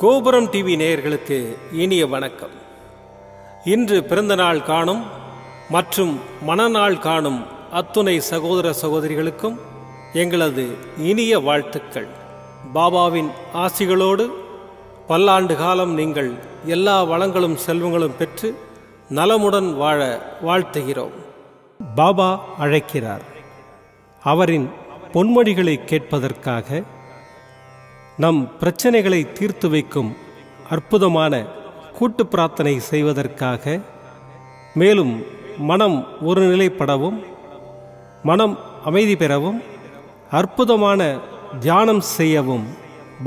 கோபுரம் டிவி நேயர்களுக்கு இனிய வணக்கம். இன்று பிறந்தநாள் காணும் மற்றும் மணநாள் காணும் அத்துணை சகோதர சகோதரிகளுக்கும் எங்களது இனிய வாழ்த்துக்கள். பாபாவின் ஆசிகளோடு பல்லாண்டு காலம் நீங்கள் எல்லா வளங்களும் செல்வங்களும் பெற்று நலமுடன் வாழ வாழ்த்துகிறோம். பாபா அழைக்கிறார். அவரின் பொன்மொழிகளை கேட்பதற்காக, நம் பிரச்சனைகளை தீர்த்து வைக்கும் அற்புதமான கூட்டு பிரார்த்தனை செய்வதற்காக, மேலும் மனம் ஒருநிலைப்படவும் மனம் அமைதி பெறவும் அற்புதமான தியானம் செய்யவும்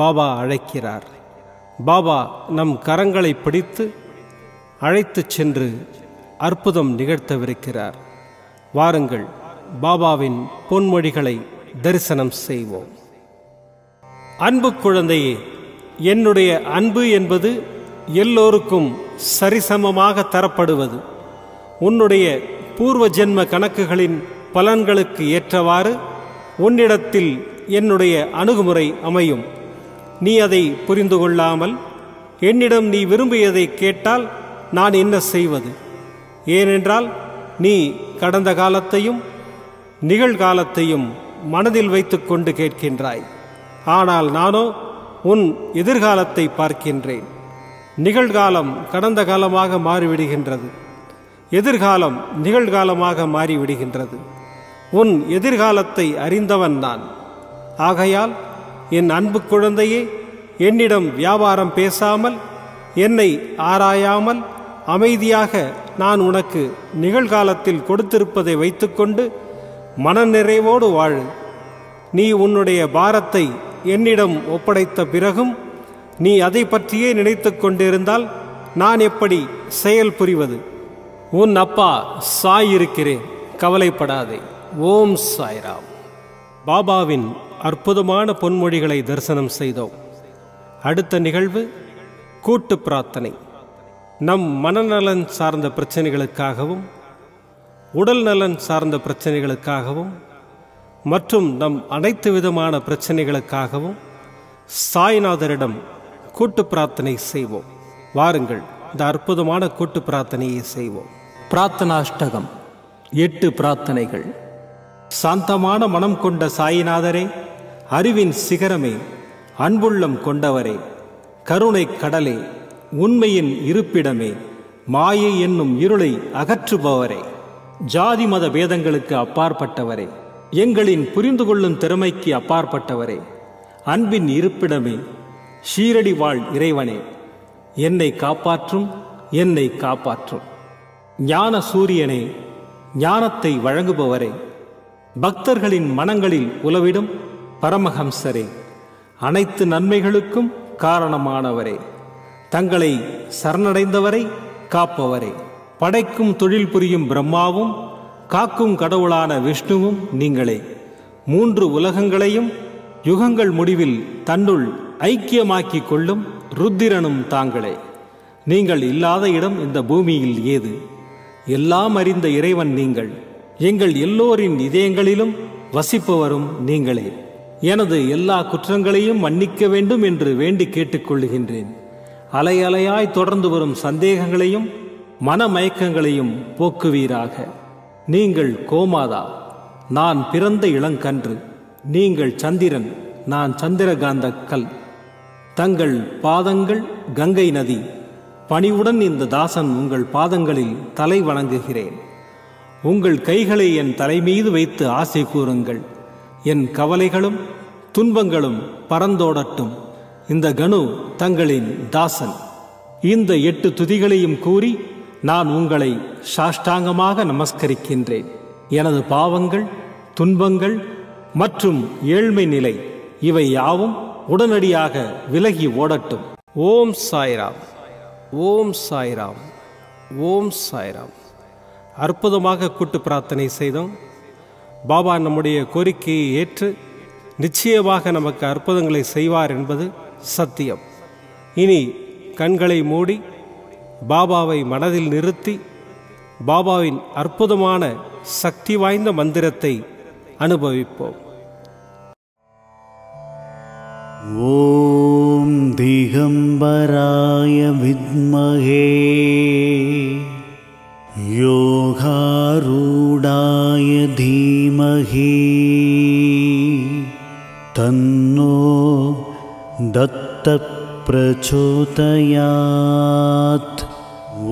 பாபா அழைக்கிறார். பாபா நம் கரங்களை பிடித்து அழைத்துச் சென்று அற்புதம் நிகழ்த்தவிருக்கிறார். வாருங்கள், பாபாவின் பொன்மொழிகளை தரிசனம் செய்வோம். அன்பு குழந்தையே, என்னுடைய அன்பு என்பது எல்லோருக்கும் சரிசமமாக தரப்படுவது. உன்னுடைய பூர்வ ஜென்ம கணக்குகளின் பலன்களுக்கு ஏற்றவாறு உன்னிடத்தில் என்னுடைய அணுகுமுறை அமையும். நீ அதை புரிந்து கொள்ளாமல் என்னிடம் நீ விரும்பியதை கேட்டால் நான் என்ன செய்வது? ஏனென்றால் நீ கடந்த காலத்தையும் நிகழ்காலத்தையும் மனதில் வைத்துக்கொண்டு கேட்கின்றாய். ஆனால் நானோ உன் எதிர்காலத்தை பார்க்கின்றேன். நிகழ்காலம் கடந்த காலமாக மாறிவிடுகின்றது, எதிர்காலம் நிகழ்காலமாக மாறிவிடுகின்றது. உன் எதிர்காலத்தை அறிந்தவன் நான். ஆகையால் என் அன்பு குழந்தையே, என்னிடம் வியாபாரம் பேசாமல், என்னை ஆராயாமல் அமைதியாக நான் உனக்கு நிகழ்காலத்தில் கொடுத்திருப்பதை வைத்துக்கொண்டு மனநிறைவோடு வாழு. நீ உன்னுடைய பாரத்தை என்னிடம் ஒப்படைத்த பிறகும் நீ அதை பற்றியே நினைத்து கொண்டிருந்தால் நான் எப்படி செயல் புரிவது? உன் அப்பா சாய் இருக்கிறேன், கவலைப்படாதே. ஓம் சாய்ராம். பாபாவின் அற்புதமான பொன்மொழிகளை தரிசனம் செய்தோம். அடுத்த நிகழ்வு கூட்டு பிரார்த்தனை. நம் மனநலன் சார்ந்த பிரச்சனைகளுக்காகவும் உடல் நலன் சார்ந்த பிரச்சனைகளுக்காகவும் மற்றும் நம் அனைத்து விதமான பிரச்சனைகளுக்காகவும் சாய்நாதரிடம் கூட்டு பிரார்த்தனை செய்வோம். வாருங்கள், இந்த அற்புதமான கூட்டு பிரார்த்தனையை செய்வோம். பிரார்த்தனாஷ்டகம். 8 பிரார்த்தனைகள். சாந்தமான மனம் கொண்ட சாயிநாதரே, அறிவின் சிகரமே, அன்புள்ளம் கொண்டவரே, கருணை கடலே, உண்மையின் இருப்பிடமே, மாயை என்னும் இருளை அகற்றுபவரே, ஜாதி மத பேதங்களுக்கு அப்பாற்பட்டவரே, எங்களின் புரிந்து கொள்ளும் திறமைக்கு அப்பாற்பட்டவரே, அன்பின் இருப்பிடமே, ஷீரடி வாழ் இறைவனே, என்னை காப்பாற்றும், என்னை காப்பாற்றும். ஞான சூரியனே, ஞானத்தை வழங்குபவரே, பக்தர்களின் மனங்களில் உலவிடும் பரமஹம்சரே, அனைத்து நன்மைகளுக்கும் காரணமானவரே, தங்களை சரணடைந்தவரை காப்பவரே, படைக்கும் தொழில் புரியும் பிரம்மாவும் காக்கும் கடவுளான விஷ்ணுவும் நீங்களே. 3 உலகங்களையும் யுகங்கள் முடிவில் தன்னுள் ஐக்கியமாக்கிக் கொள்ளும் ருத்திரனும் தாங்களே. நீங்கள் இல்லாத இடம் இந்த பூமியில் ஏது? எல்லாம் அறிந்த இறைவன் நீங்கள். எங்கள் எல்லோரின் இதயங்களிலும் வசிப்பவரும் நீங்களே. எனது எல்லா குற்றங்களையும் மன்னிக்க வேண்டும் என்று வேண்டி கேட்டுக்கொள்ளுகின்றேன். அலை அலையாய் தொடர்ந்து வரும் சந்தேகங்களையும் மனமயக்கங்களையும் போக்குவீராக. நீங்கள் கோமாதா, நான் பிறந்த இளங்கன்று. நீங்கள் சந்திரன், நான் சந்திரகாந்த கல். தங்கள் பாதங்கள் கங்கை நதி. பணிவுடன் இந்த தாசன் உங்கள் பாதங்களில் தலை வணங்குகிறேன். உங்கள் கைகளை என் தலைமீது வைத்து ஆசை கூறுங்கள். என் கவலைகளும் துன்பங்களும் பறந்தோடட்டும். இந்த கணு தங்களின் தாசன். இந்த 8 துதிகளையும் கூறி நான் உங்களை சாஷ்டாங்கமாக நமஸ்கரிக்கின்றேன். எனது பாவங்கள், துன்பங்கள் மற்றும் ஏழ்மை நிலை இவை யாவும் உடனடியாக விலகி ஓடட்டும். ஓம் சாய்ராம், ஓம் சாய்ராம், ஓம் சாய்ராம். அற்புதமாக கூட்டு பிரார்த்தனை செய்தோம். பாபா நம்முடைய கோரிக்கையை ஏற்று நிச்சயமாக நமக்கு அற்புதங்களை செய்வார் என்பது சத்தியம். இனி கண்களை மூடி பாபாவை மனதில் நிறுத்தி பாபாவின் அற்புதமான சக்தி வாய்ந்த மந்திரத்தை அனுபவிப்போம். ஓம் दिगम्बराय विद्महे योगारूढाय धीमहि तन्नो दत्तः प्रचोदयात्।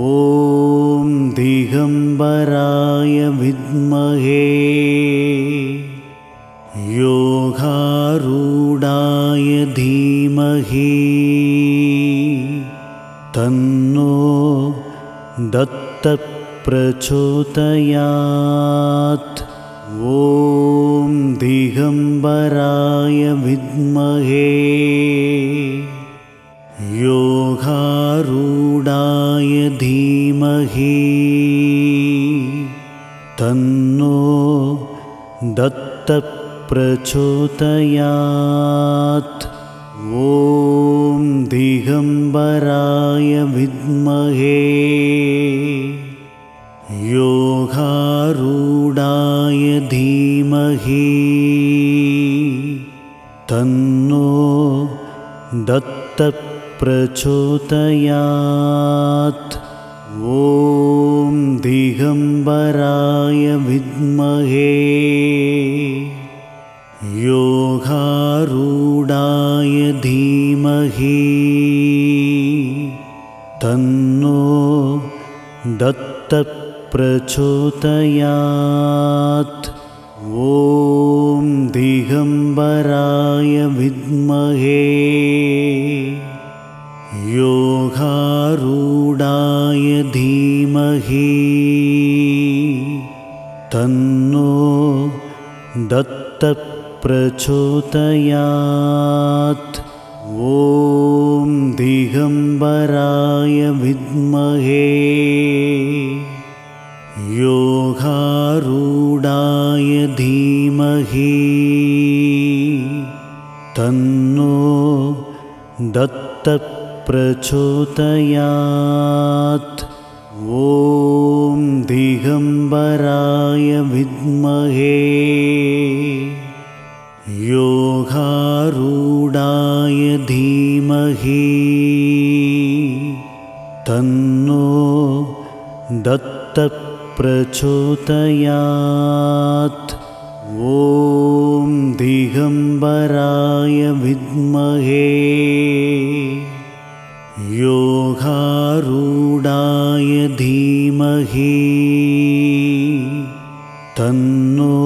ॐ दिगम्बराय विद्महे योगारूढाय धीमहि तन्नो दत्तः प्रचोदयात्। ॐ दिगम्बराय विद्महे योगारूढाय धीमहि तन्नो दत्तः प्रचोदयात्। ॐ दिगम्बराय विद्महे योगारूढाय धीमहि तन्नो दत्तः प्रचोदयात्। ॐ दिगम्बराय विद्महे योगारूढाय धीमहि तन्नो दत्तः प्रचोदयात्। ॐ दिगम्बराय विद्महे योगारूढाय धीमहि तन्नो दत्तः प्रचोदयात्। ॐ दिगम्बराय विद्महे योगारूढाय धीमहि तन्नो दत्तः प्रचोदयात्। ॐ दिगम्बराय विद्महे योगारूढाय धीमहि तन्नो दत्तः प्रचोदयात्। ॐ दिगम्बराय विद्महे योगारूढाय धीमहि तन्नो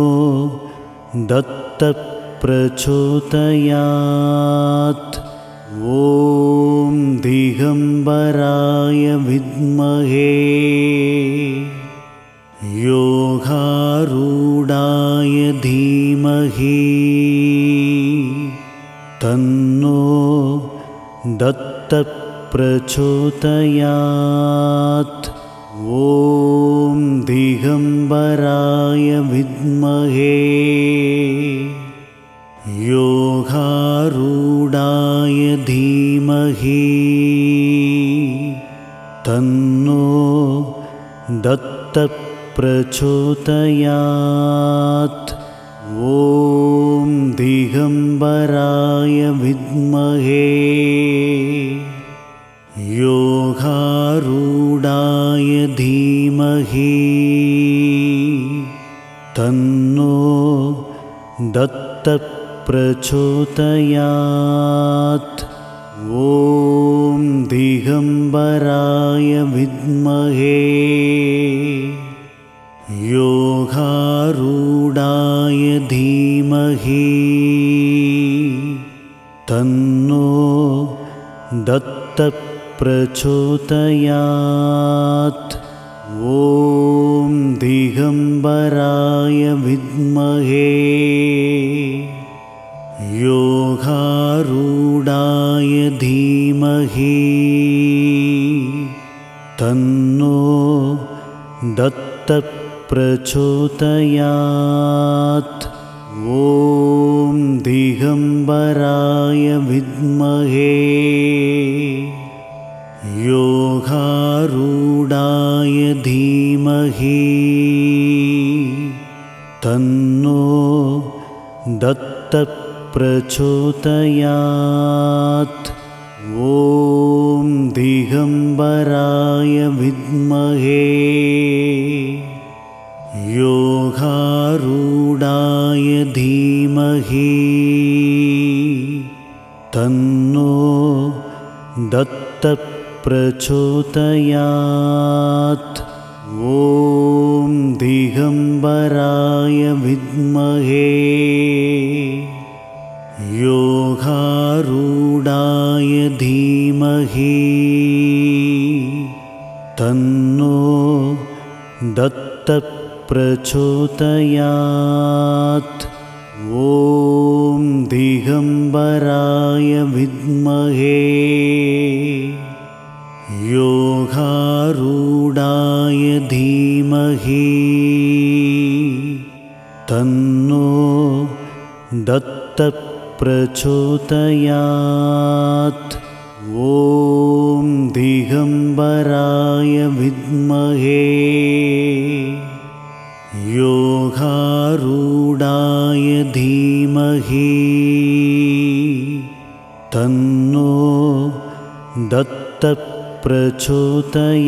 दत्तः प्रचोदयात्। ॐ दिगम्बराय विद्महे योगारूढाय धीमहि तन्नो दत्तः प्रचोदयात्। ॐ दिगम्बराय विद्महे योगारूढाय धीमहि तन्नो दत्तः प्रचोदयात्। ॐ दिगम्बराय विद्महे योगारूढाय धीमहि तन्नो दत्तः प्रचोदयात्। ॐ दिगम्बराय विद्महे योगारूढाय धीमहि तन्नो दत्तः प्रचोदयात्। ॐ दिगम्बराय विद्महे योगारूढाय धीमहि तन्नो दत्तः प्रचोदयात्। ॐ दिगम्बराय विद्महे योगारूढाय धीमहि तन्नो दत्तः प्रचोदयात्। ॐ दिगम्बराय विद्महे योगारूढाय धीमहि तन्नो दत्तः प्रचोदयात्। ॐ दिगम्बराय विद्महे योगारूढाय धीमहि तन्नो दत्तः प्रचोदयात्। ॐ दिगम्बराय विद्महे योगारूढाय धीमहि तन्नो दत्तः प्रचोदयात्। ॐ दिगम्बराय विद्महे योगारूढाय धीमहि तन्नो दत्तः प्रचोदयात्।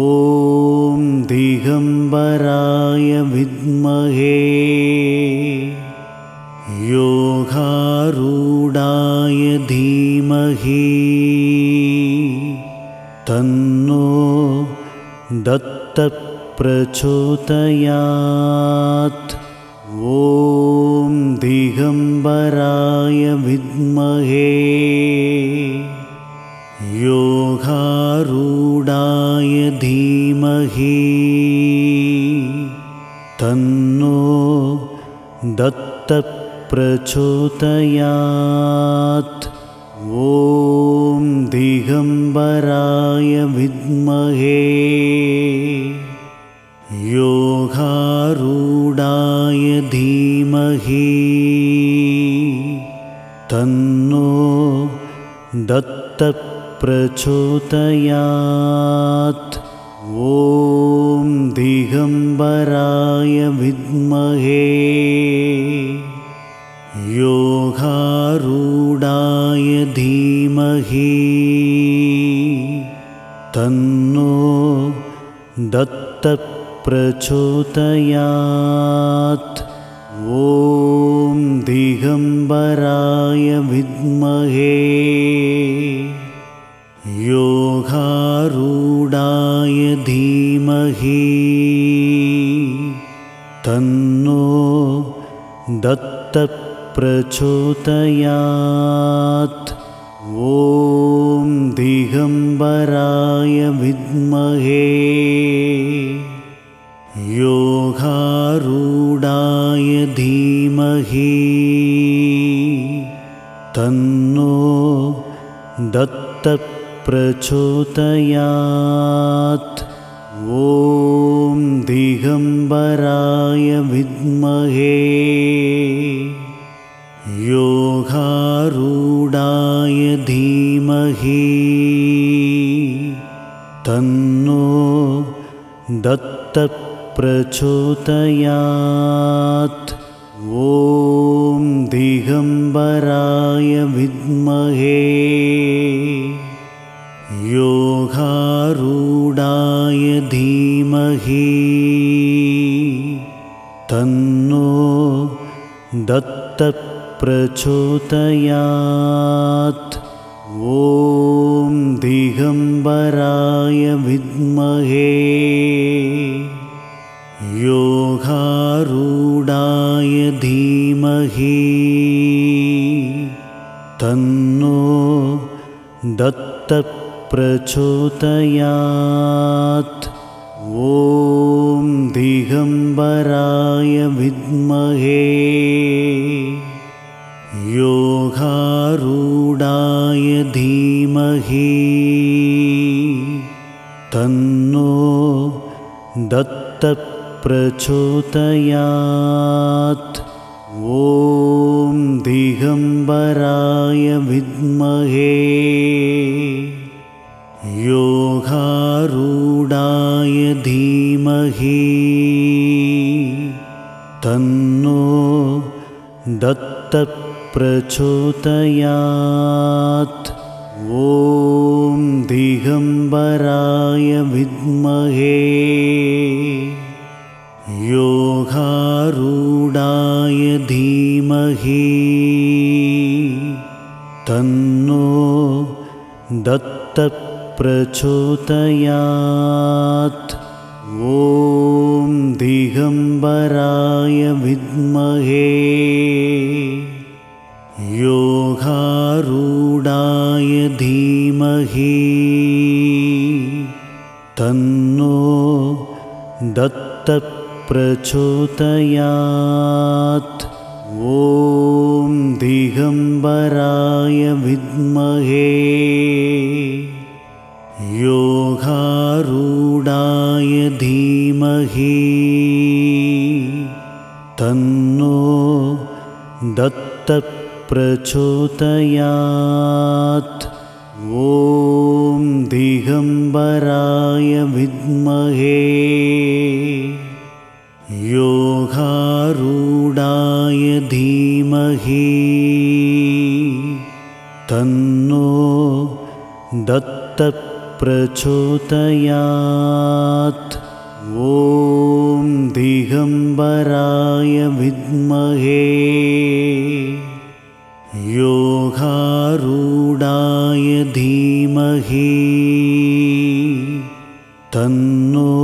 ॐ दिगम्बराय विद्महे योगारूढाय धीमहि तन्नो दत्तः प्रचोदयात्। ॐ दिगम्बराय विद्महे योगारूढाय धीमहि तन्नो दत्तः प्रचोदयात्। ॐ दिगम्बराय विद्महे योगारूढाय धीमहि तन्नो दत्तः प्रचोदयात्। ॐ दिगम्बराय विद्महे योगारूढाय धीमहि तन्नो दत्तः प्रचोदयात्। ॐ दिगम्बराय विद्महे योगारूढाय धीमहि तन्नो दत्तः प्रचोदयात्। ॐ दिगम्बराय विद्महे योगारूढाय धीमहि तन्नो दत्तः प्रचोदयात्। ॐ दिगम्बराय विद्महे योगारूढाय धीमहि तन्नो दत्तः प्रचोदयात्। ॐ दिगम्बराय विद्महे योगारूढाय धीमहि तन्नो दत्तः प्रचोदयात्। ॐ दिगम्बराय विद्महे योगारूढाय धीमहि तन्नो दत्तः प्रचोदयात्। ॐ दिगम्बराय विद्महे योगारूढाय धीमहि तन्नो दत्तः प्रचोदयात्। ॐ दिगम्बराय विद्महे योगारूढाय धीमहि तन्नो दत्तः प्रचोदयात्। ॐ दिगम्बराय विद्महे योगारूढाय धीमहि तन्नो दत्तः प्रचोदयात्। ॐ दिगम्बराय विद्महे योगारूढाय धीमहि तन्नो दत्तः प्रचोदयात्। ॐ दिगम्बराय विद्महे योगारूढाय धीमहि तन्नो दत्तः प्रचोदयात्। ॐ दिगम्बराय विद्महे योगारूढाय धीमहि तन्नो दत्तः प्रचोदयात्। ॐ दिगम्बराय विद्महे योगारूढाय धीमहि तन्नो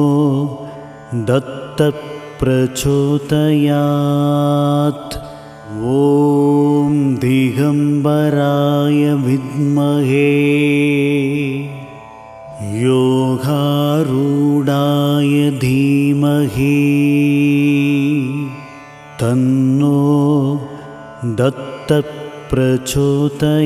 दत्तः प्रचोदयात्। ॐ दिगम्बराय विद्महे योगारूढाय धीमहि तन्नो दत्तः प्रचोदयात्।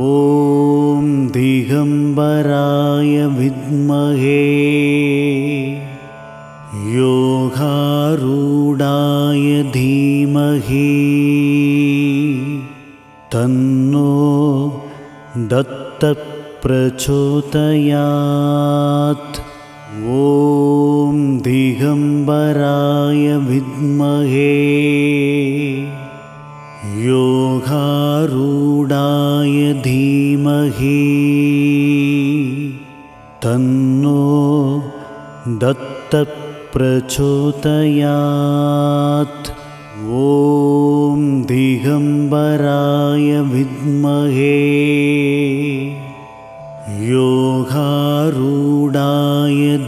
ॐ दिगम्बराय विद्महे योगारूढाय धीमहि तन्नो दत्तः प्रचोदयात्। ॐ दिगम्बराय विद्महे योगारूढाय धीमहि तन्नो दत्तः प्रचोदयात्। ॐ दिगम्बराय विद्महे योगारूढाय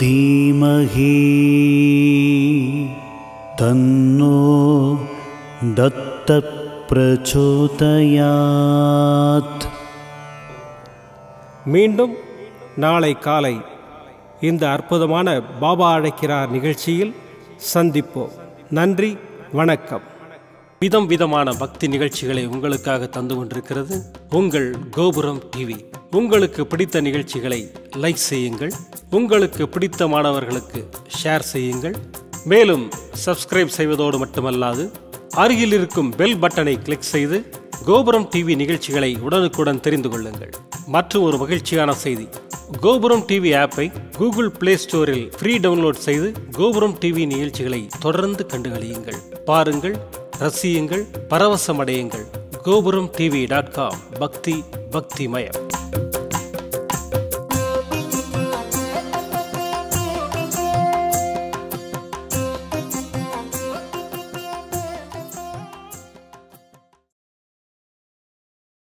धीमहि तन्नो दत्तः प्रचोदयात्। மீண்டும் நாளை காலை இந்த அற்புதமான பாபா அழைக்கிறார் நிகழ்ச்சியில் சந்திப்போம். நன்றி, வணக்கம். விதம் விதமான பக்தி நிகழ்ச்சிகளை உங்களுக்காக தந்து கொண்டிருக்கிறது உங்கள் கோபுரம் டிவி. உங்களுக்கு பிடித்த நிகழ்ச்சிகளை லைக் செய்யுங்கள், உங்களுக்கு பிடித்த மாணவர்களுக்கு ஷேர் செய்யுங்கள். மேலும் சப்ஸ்கிரைப் செய்வதோடு மட்டுமல்லாது அருகில் இருக்கும் பெல் பட்டனை கிளிக் செய்து கோபுரம் டிவி நிகழ்ச்சிகளை உடனுக்குடன் தெரிந்து கொள்ளுங்கள். மற்றும் ஒரு மகிழ்ச்சியான செய்தி, கோபுரம் டிவி ஆப்பை கூகுள் பிளே ஸ்டோரில் ஃப்ரீ டவுன்லோட் செய்து கோபுரம் டிவி நிகழ்ச்சிகளை தொடர்ந்து கண்டுகளியுங்கள், பாருங்கள், ரசியுங்கள், பரவசமடையுங்கள். gopuramtv.com பக்தி பக்திமயம்.